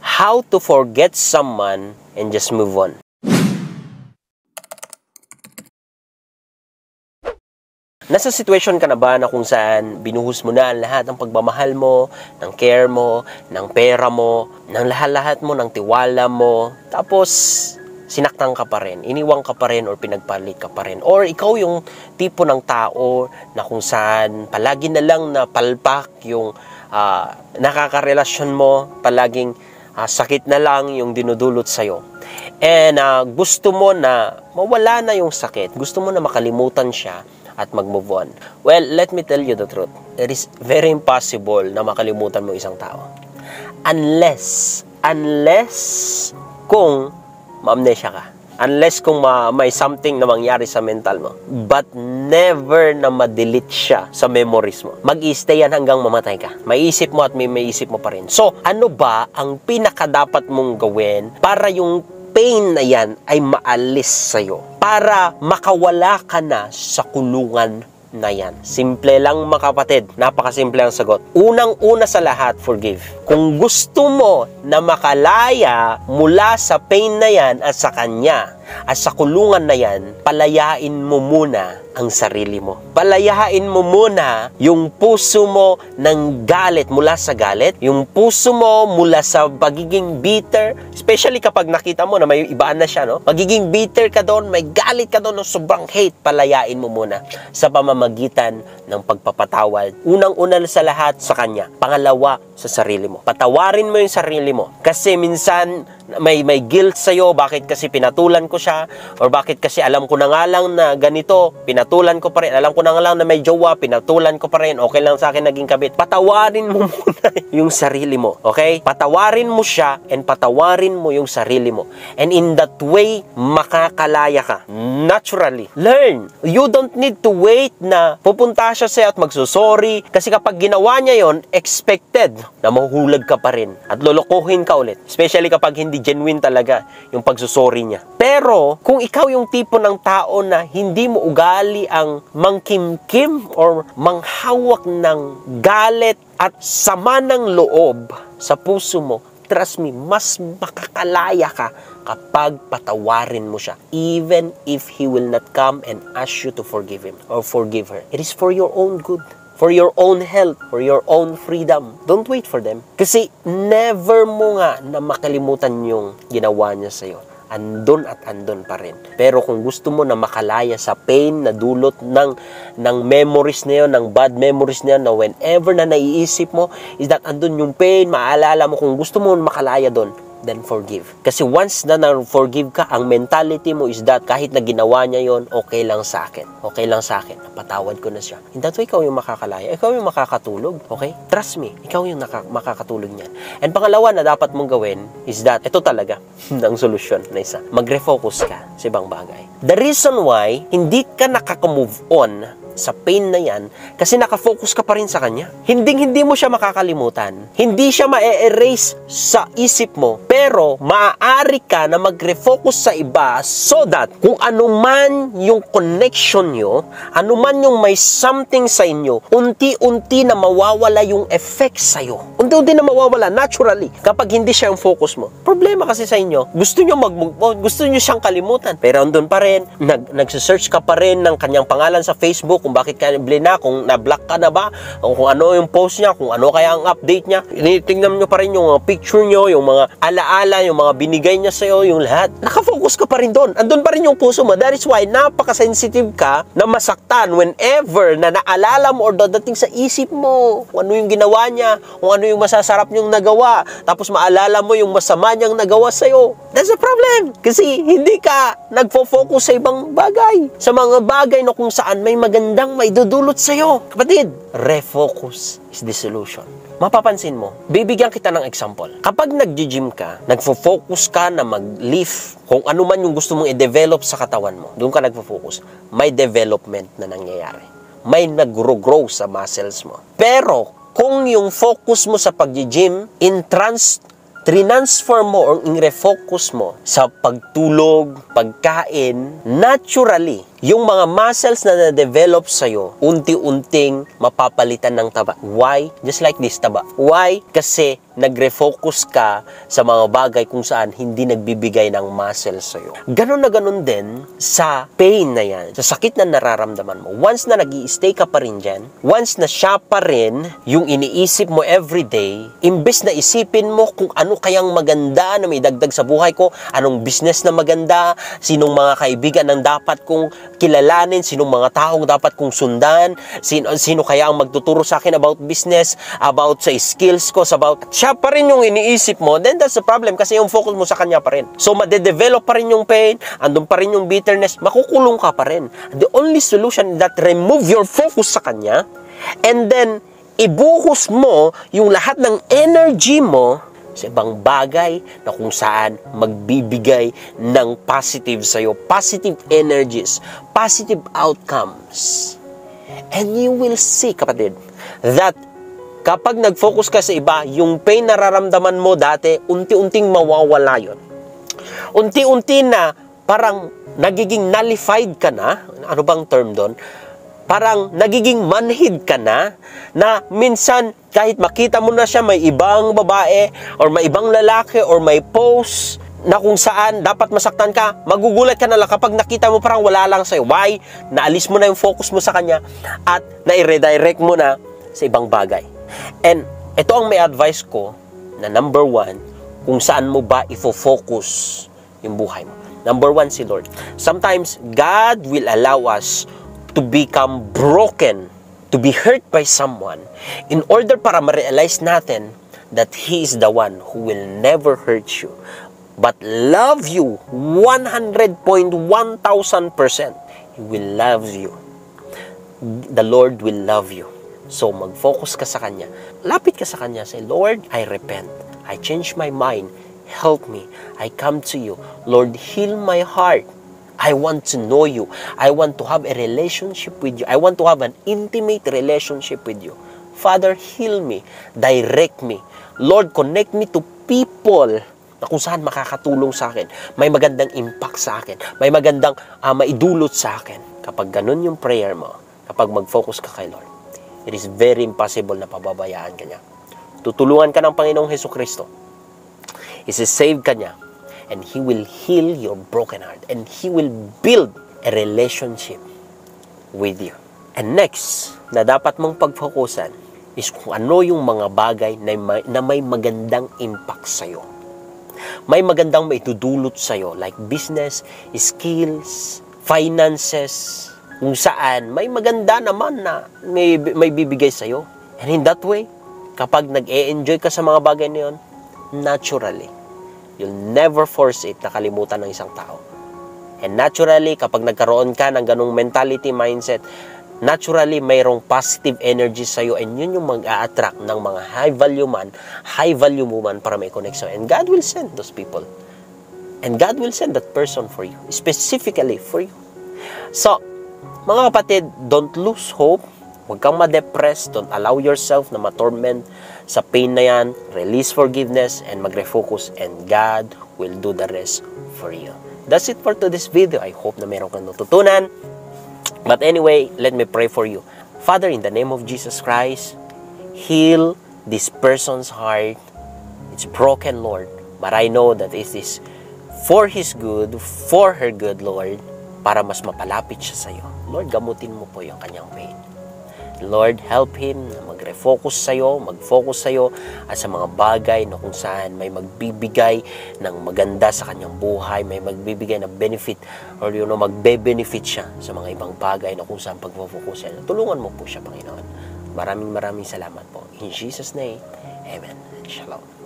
how to forget someone and just move on. Nasa situation ka na ba na kung saan binuhos mo na ang lahat ng pagmamahal mo, ng care mo, ng pera mo, ng lahat-lahat mo, ng tiwala mo, tapos sinaktan ka pa rin, iniwang ka pa rin, or pinagpalit ka pa rin? Or ikaw yung tipo ng tao na kung saan palagi na lang na palpak yung nakakarelasyon mo, palaging sakit na lang yung dinudulot sa'yo. And gusto mo na mawala na yung sakit, gusto mo na makalimutan siya at mag-move on. Well, let me tell you the truth. It is very impossible na makalimutan mo isang tao. Unless kung ma-amnesia ka. Unless kung may something na mangyari sa mental mo. But never na ma-delete siya sa memories mo. Mag-i-stay yan hanggang mamatay ka. Maiisip mo at may isip mo pa rin. So, ano ba ang pinakadapat mong gawin para yung pain na yan ay maalis sa'yo? Para makawala ka na sa kulungan na yan. Simple lang mga kapatid. Napakasimple ang sagot. Unang-una sa lahat, forgive. Kung gusto mo na makalaya mula sa pain na yan at sa kanya, at sa kulungan na yan, palayain mo muna ang sarili mo. Palayain mo muna yung puso mo ng galit, mula sa galit, yung puso mo mula sa pagiging bitter, especially kapag nakita mo na may ibaan na siya, no? Magiging bitter ka doon, may galit ka doon, no? Sobrang hate, palayain mo muna sa pamamagitan ng pagpapatawad. Unang-una sa lahat sa kanya. Pangalawa, sa sarili mo. Patawarin mo yung sarili mo. Kasi minsan, may guilt sa'yo, bakit kasi pinatulan ko siya, or bakit kasi alam ko na nga lang na ganito, pinatulan ko pa rin, alam ko na nga lang na may jowa, pinatulan ko pa rin, okay lang sa akin naging kabit. Patawarin mo muna yung sarili mo, okay? Patawarin mo siya, and patawarin mo yung sarili mo. And in that way, makakalaya ka. Naturally. Learn. You don't need to wait na pupunta siya sa'yo at magsusorry, kasi kapag ginawa niya yon, expected na mahuhulag ka pa rin at lolokohin ka ulit. Especially kapag hindi genuine talaga yung pagsusorry niya. Pero, kung ikaw yung tipo ng tao na hindi mo ugali ang mangkimkim or manghawak ng galit at sama ng loob sa puso mo, trust me, mas makakalaya ka kapag patawarin mo siya. Even if he will not come and ask you to forgive him or forgive her. It is for your own good. For your own health, for your own freedom. Don't wait for them. Kasi never mo nga na makalimutan yung ginawa niya sa'yo. Andun at andun pa rin. Pero kung gusto mo na makalaya sa pain na dulot ng memories na yun, ng bad memories na yun, na whenever na naiisip mo, is that andun yung pain, maalala mo, kung gusto mo makalaya doon, then forgive. Kasi once na na-forgive ka, ang mentality mo is that kahit na ginawa niya yon, okay lang sa akin. Okay lang sa akin. Napatawad ko na siya. In that way, ikaw yung makakalaya. Ikaw yung makakatulog. Okay? Trust me. Ikaw yung makakatulog niyan. And pangalawa na dapat mong gawin is that, ito talaga, ang solusyon na isa. Mag-refocus ka sa ibang bagay. The reason why hindi ka nakaka-move on sa pain na yan, kasi nakafocus ka pa rin sa kanya. Hindi mo siya makakalimutan. Hindi siya ma-erase sa isip mo. Pero, maaari ka na mag-refocus sa iba so that kung anuman yung connection nyo, anuman yung may something sa inyo, unti-unti na mawawala yung effect sa'yo. Unti-unti na mawawala, naturally, kapag hindi siya yung focus mo. Problema kasi sa inyo, gusto nyo gusto nyo siyang kalimutan. Pero andun pa rin, nagsisearch ka pa rin ng kanyang pangalan sa Facebook, kung bakit ka blina, kung na-block ka na ba, o kung ano yung post niya, kung ano kaya ang update niya. Tingnan nyo pa rin yung mga picture nyo, yung mga alaala, yung mga binigay niya sa'yo, yung lahat. Nakafocus ka pa rin doon. Andun pa rin yung puso mo. That is why napaka-sensitive ka na masaktan whenever na naalala mo or dadating sa isip mo kung ano yung ginawa niya, kung ano yung masasarap niyong nagawa, tapos maalala mo yung masama niyang nagawa sa'yo. That's a problem. Kasi hindi ka nagfo-focus sa ibang bagay. Sa mga bagay na kung saan may magandang maidudulot sa'yo. Kapatid, refocus is the solution. Mapapansin mo, bibigyan kita ng example. Kapag nag-gym ka, nagfo-focus ka na mag-lift, kung ano man yung gusto mong i-develop sa katawan mo, doon ka nagfo-focus, may development na nangyayari. May nag-grow sa muscles mo. Pero, kung yung focus mo sa pag-gym, transform mo or refocus mo sa pagtulog, pagkain, naturally, yung mga muscles na na-develop sa'yo, unti-unting mapapalitan ng taba. Why? Just like this, taba. Why? Kasi nagre-focus ka sa mga bagay kung saan hindi nagbibigay ng muscle sa'yo. Ganon na ganon din sa pain na yan, sa sakit na nararamdaman mo. Once na nag-i-stay ka pa rin dyan, once na siya pa rin yung iniisip mo everyday, imbes na isipin mo kung ano kayang maganda na may dagdag sa buhay ko, anong business na maganda, sinong mga kaibigan ang dapat kong kilalanin, sinong mga taong dapat kong sundan, sino kaya ang magtuturo sa akin about business, about sa skills ko, about siya pa rin yung iniisip mo, then that's the problem kasi yung focus mo sa kanya pa rin. So, madedevelop pa rin yung pain, andun pa rin yung bitterness, makukulong ka pa rin. The only solution is that remove your focus sa kanya and then ibuhos mo yung lahat ng energy mo sa ibang bagay na kung saan magbibigay ng positive sa'yo, positive energies, positive outcomes. And you will see, kapatid, that kapag nag-focus ka sa iba, yung pain na nararamdaman mo dati, unti-unting mawawala yun. Unti-unti na parang nagiging nullified ka na, ano bang term doon? Parang nagiging manhid ka na minsan kahit makita mo na siya may ibang babae or may ibang lalaki or may post na kung saan dapat masaktan ka, magugulat ka na lang kapag nakita mo parang wala lang sa'yo. Why? Naalis mo na yung focus mo sa kanya at na-redirect mo na sa ibang bagay. And ito ang may advice ko na number 1, kung saan mo ba ifo-focus yung buhay mo. Number 1, si Lord. Sometimes, God will allow us to become broken, to be hurt by someone, in order para ma-realize natin that He is the one who will never hurt you, but love you 100.1000%. He will love you. The Lord will love you. So, mag-focus ka sa Kanya. Lapit ka sa Kanya. Say, Lord, I repent. I change my mind. Help me. I come to you. Lord, heal my heart. I want to know you. I want to have a relationship with you. I want to have an intimate relationship with you. Father, heal me. Direct me. Lord, connect me to people na kung saan makakatulong sa akin. May magandang impact sa akin. May magandang maidulot sa akin. Kapag ganun yung prayer mo, kapag mag-focus ka kay Lord, it is very impossible na pababayaan ka niya. Tutulungan ka ng Panginoong Hesukristo. Isi-save ka niya. And He will heal your broken heart. And He will build a relationship with you. And next, na dapat mong pagfokusan is kung ano yung mga bagay na may magandang impact sa'yo. May magandang maitudulot sa'yo, like business, skills, finances, kung saan may maganda naman na may bibigay sa'yo. And in that way, kapag nag-e-enjoy ka sa mga bagay na yun, naturally, you'll never force it na kalimutan ng isang tao. And naturally, kapag nagkaroon ka ng ganung mentality, mindset, naturally, mayroong positive energy sa'yo and yun yung mag-a-attract ng mga high-value woman para may connection. And God will send those people. And God will send that person for you, specifically for you. So, mga kapatid, don't lose hope. Huwag kang ma-depress. Don't allow yourself na ma-torment sa pain na yan. Release forgiveness and magre-focus and God will do the rest for you. That's it for today's video. I hope na meron kang natutunan. But anyway, let me pray for you. Father, in the name of Jesus Christ, heal this person's heart. It's broken, Lord. But I know that it is for his good, for her good, Lord, para mas mapalapit siya sa iyo. Lord, gamutin mo po yung kanyang pain. Lord, help him na mag-refocus sa'yo, mag-focus sa'yo at sa mga bagay na kung saan may magbibigay ng maganda sa kanyang buhay, may magbibigay ng benefit or magbe-benefit siya sa mga ibang bagay na kung saan pag-focus siya. Tulungan mo po siya, Panginoon. Maraming salamat po. In Jesus' name, Amen. Shalom.